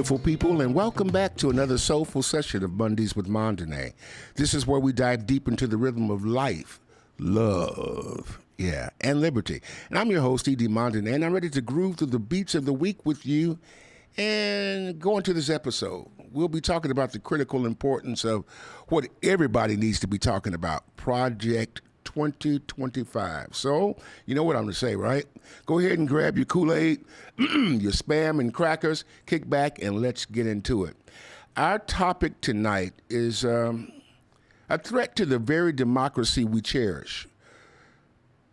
beautiful people, and welcome back to another soulful session of Mondays with Mondane. This is where we dive deep into the rhythm of life, love, and liberty. And I'm your host, E.D. Mondane, and I'm ready to groove through the beats of the week with you. And go into this episode, we'll be talking about the critical importance of what everybody needs to be talking about, Project 2025. So, you know what I'm going to say, right? Go ahead and grab your Kool-Aid, your Spam and crackers, kick back, and let's get into it. Our topic tonight is a threat to the very democracy we cherish.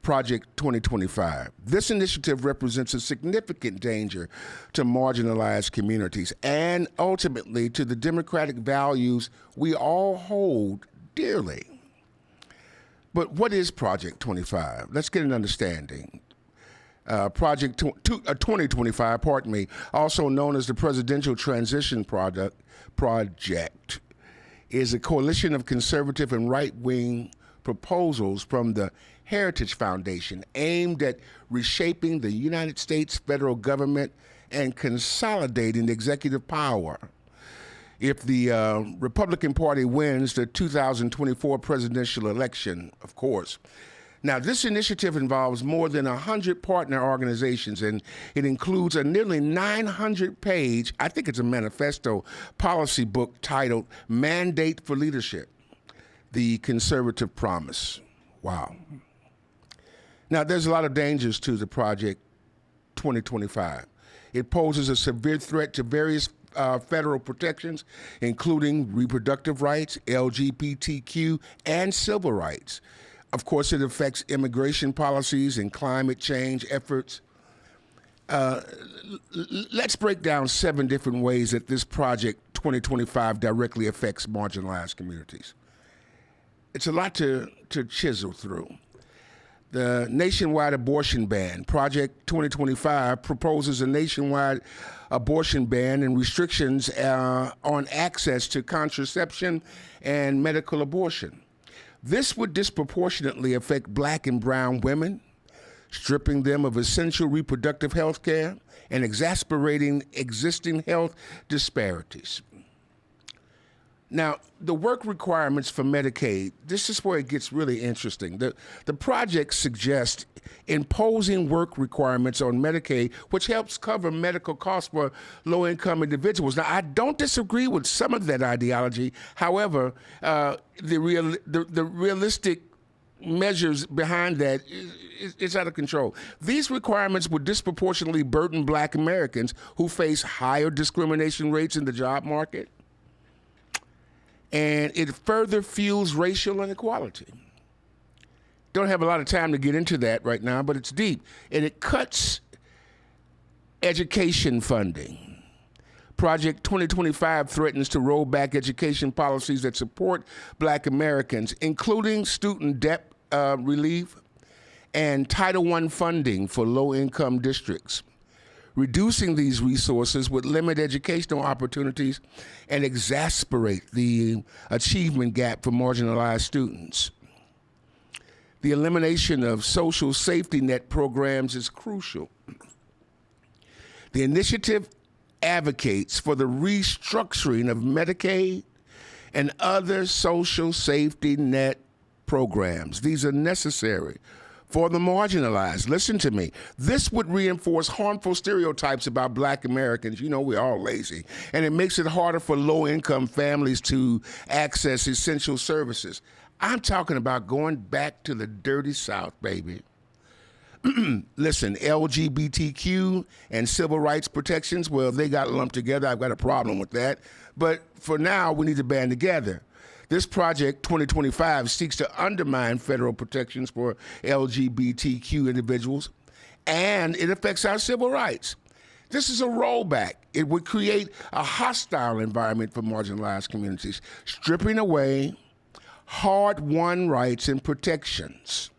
Project 2025. This initiative represents a significant danger to marginalized communities and ultimately to the democratic values we all hold dearly. But what is Project 25? Let's get an understanding. Project 2025, also known as the Presidential Transition Project, is a coalition of conservative and right-wing proposals from the Heritage Foundation aimed at reshaping the United States federal government and consolidating executive power. If the Republican Party wins the 2024 presidential election, of course. Now, this initiative involves more than 100 partner organizations, and it includes a nearly 900-page, I think it's a manifesto, policy book titled Mandate for Leadership, The Conservative Promise. Wow. Now, there's a lot of dangers to the Project 2025. It poses a severe threat to various federal protections, including reproductive rights, LGBTQ, and civil rights. Of course, it affects immigration policies and climate change efforts. Let's break down 7 different ways that this Project 2025 directly affects marginalized communities. It's a lot to chisel through. The nationwide abortion ban. Project 2025 proposes a nationwide abortion ban and restrictions on access to contraception and medical abortion. This would disproportionately affect Black and brown women, stripping them of essential reproductive health care and exacerbating existing health disparities. Now, the work requirements for Medicaid, this is where it gets really interesting. The project suggests imposing work requirements on Medicaid, which helps cover medical costs for low-income individuals. Now, I don't disagree with some of that ideology. However, the realistic measures behind that is out of control. These requirements would disproportionately burden Black Americans who face higher discrimination rates in the job market. And it further fuels racial inequality. Don't have a lot of time to get into that right now, but it's deep. And it cuts education funding. Project 2025 threatens to roll back education policies that support Black Americans, including student debt relief and Title I funding for low-income districts. Reducing these resources would limit educational opportunities and exacerbate the achievement gap for marginalized students. The elimination of social safety net programs is crucial. The initiative advocates for the restructuring of Medicaid and other social safety net programs. These are necessary for the marginalized. Listen to me. This would reinforce harmful stereotypes about Black Americans. You know, we're all lazy. And it makes it harder for low-income families to access essential services. I'm talking about going back to the dirty South, baby. Listen, LGBTQ and civil rights protections, well, they got lumped together. I've got a problem with that. But for now, we need to band together. This Project 2025 seeks to undermine federal protections for LGBTQ individuals, and it affects our civil rights. This is a rollback. It would create a hostile environment for marginalized communities, stripping away hard-won rights and protections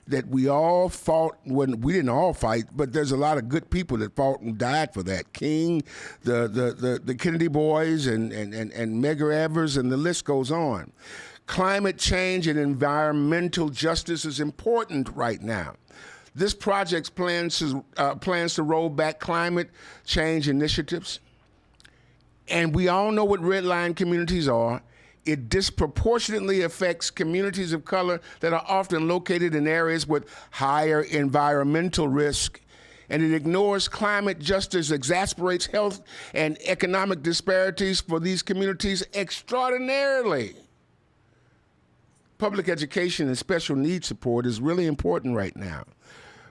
that we all fought when we didn't all fight, but there's a lot of good people that fought and died for that. King, the Kennedy boys, and Medgar Evers, and the list goes on. Climate change and environmental justice is important right now. This project plans to roll back climate change initiatives. And we all know what redline communities are. It disproportionately affects communities of color that are often located in areas with higher environmental risk. And it ignores climate justice, exasperates health and economic disparities for these communities extraordinarily. Public education and special needs support is really important right now.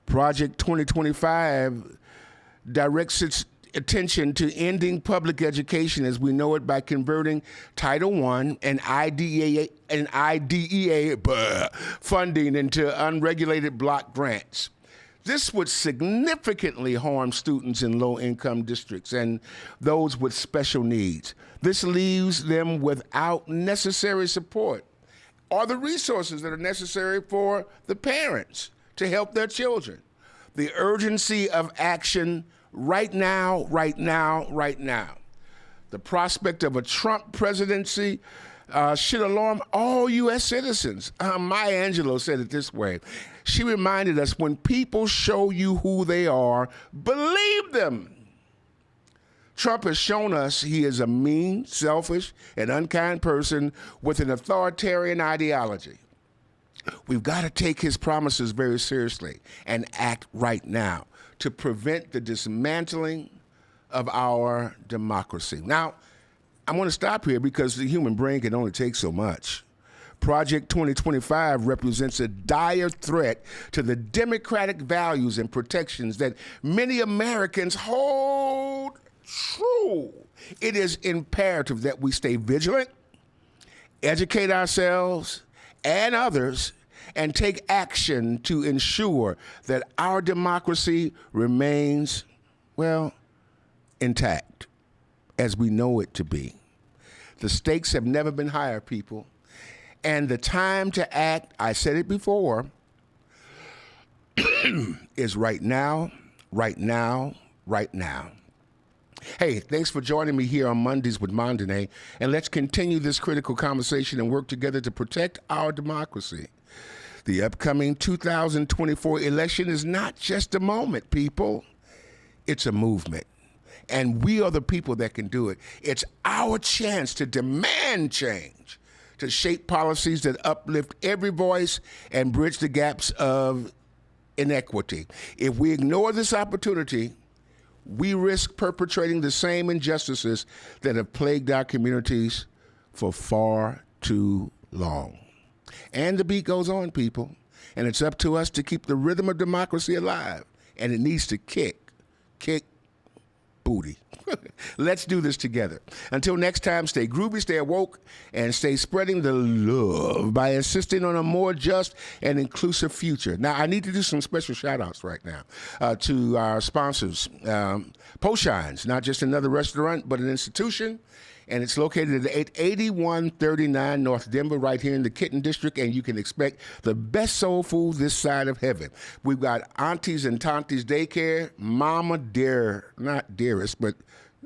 Project 2025 directs its attention to ending public education as we know it by converting Title I and IDEA funding into unregulated block grants. This would significantly harm students in low-income districts and those with special needs. This leaves them without necessary support or the resources that are necessary for the parents to help their children. The urgency of action right now, right now, right now. The prospect of a Trump presidency should alarm all U.S. citizens. Maya Angelou said it this way. She reminded us, when people show you who they are, believe them. Trump has shown us he is a mean, selfish, and unkind person with an authoritarian ideology. We've got to take his promises very seriously and act right now to prevent the dismantling of our democracy. Now, I want to stop here because the human brain can only take so much. Project 2025 represents a dire threat to the democratic values and protections that many Americans hold true. It is imperative that we stay vigilant, educate ourselves and others, and take action to ensure that our democracy remains, well, intact as we know it to be. The stakes have never been higher, people. And the time to act, I said it before, is right now, right now, right now. Hey, thanks for joining me here on Mondays with Mondane, and let's continue this critical conversation and work together to protect our democracy. The upcoming 2024 election is not just a moment, people. It's a movement. And we are the people that can do it. It's our chance to demand change, to shape policies that uplift every voice and bridge the gaps of inequity. If we ignore this opportunity, we risk perpetrating the same injustices that have plagued our communities for far too long. And the beat goes on, people. And it's up to us to keep the rhythm of democracy alive. And it needs to kick booty. Let's do this together. Until next time, stay groovy, stay awoke, and stay spreading the love by insisting on a more just and inclusive future. Now, I need to do some special shout-outs right now to our sponsors. Poshines, not just another restaurant, but an institution. And it's located at 8139 North Denver, right here in the Kitten District, and you can expect the best soul food this side of heaven. We've got Aunties and Tanties Daycare, Mama Dear, not Dearest, but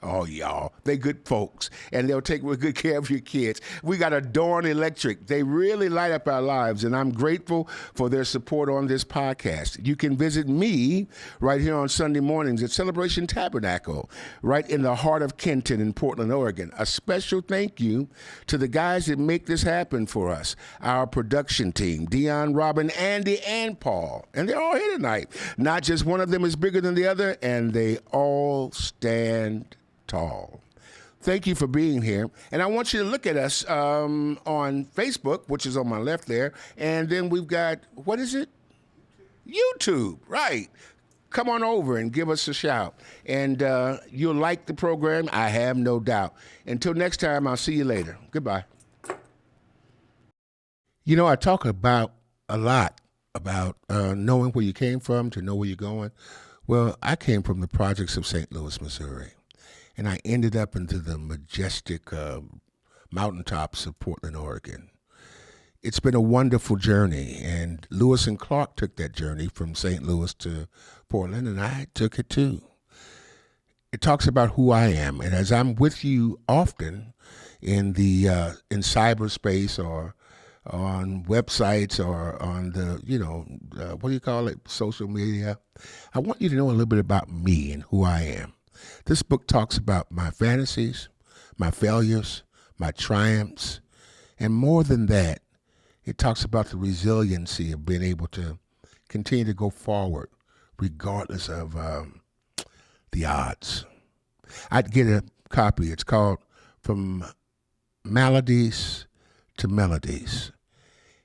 oh, y'all, they good folks, and they'll take good care of your kids. We got Adorn Electric. They really light up our lives, and I'm grateful for their support on this podcast. You can visit me right here on Sunday mornings at Celebration Tabernacle, right in the heart of Kenton in Portland, Oregon. A special thank you to the guys that make this happen for us, our production team, Dion, Robin, Andy, and Paul. And they're all here tonight. Not just one of them is bigger than the other, and they all stand tall. Thank you for being here. And I want you to look at us on Facebook, which is on my left there. And then we've got, what is it? YouTube, right. Come on over and give us a shout. And you'll like the program, I have no doubt. Until next time, I'll see you later. Goodbye. You know, I talk about a lot about knowing where you came from to know where you're going. Well, I came from the projects of St. Louis, Missouri. And I ended up into the majestic mountaintops of Portland, Oregon. It's been a wonderful journey, and Lewis and Clark took that journey from St. Louis to Portland, and I took it too. It talks about who I am, and as I'm with you often in cyberspace or on websites or on the, what do you call it, social media, I want you to know a little bit about me and who I am. This book talks about my fantasies, my failures, my triumphs, and more than that, it talks about the resiliency of being able to continue to go forward regardless of the odds. I'd get a copy. It's called From Maladies to Melodies.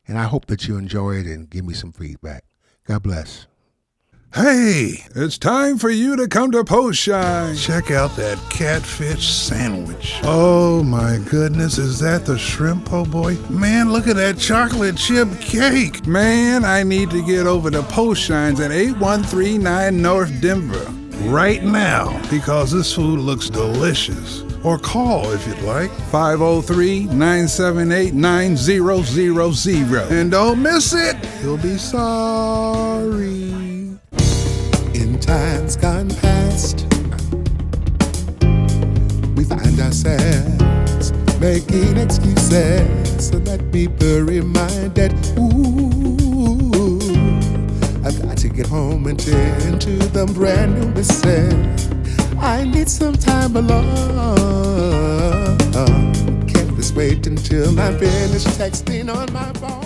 And I hope that you enjoy it and give me some feedback. God bless. Hey, it's time for you to come to Post Shine. Check out that catfish sandwich. Oh my goodness, is that the shrimp po' boy? Man, look at that chocolate chip cake. Man, I need to get over to Post Shines at 8139 North Denver right now because this food looks delicious. Or call if you'd like, 503-978-9000. And don't miss it, you'll be sorry. In times gone past, we find ourselves making excuses so that people remind that, ooh, I've got to get home and tend to the brand new missus. I need some time alone. Can't just wait until I finish texting on my phone.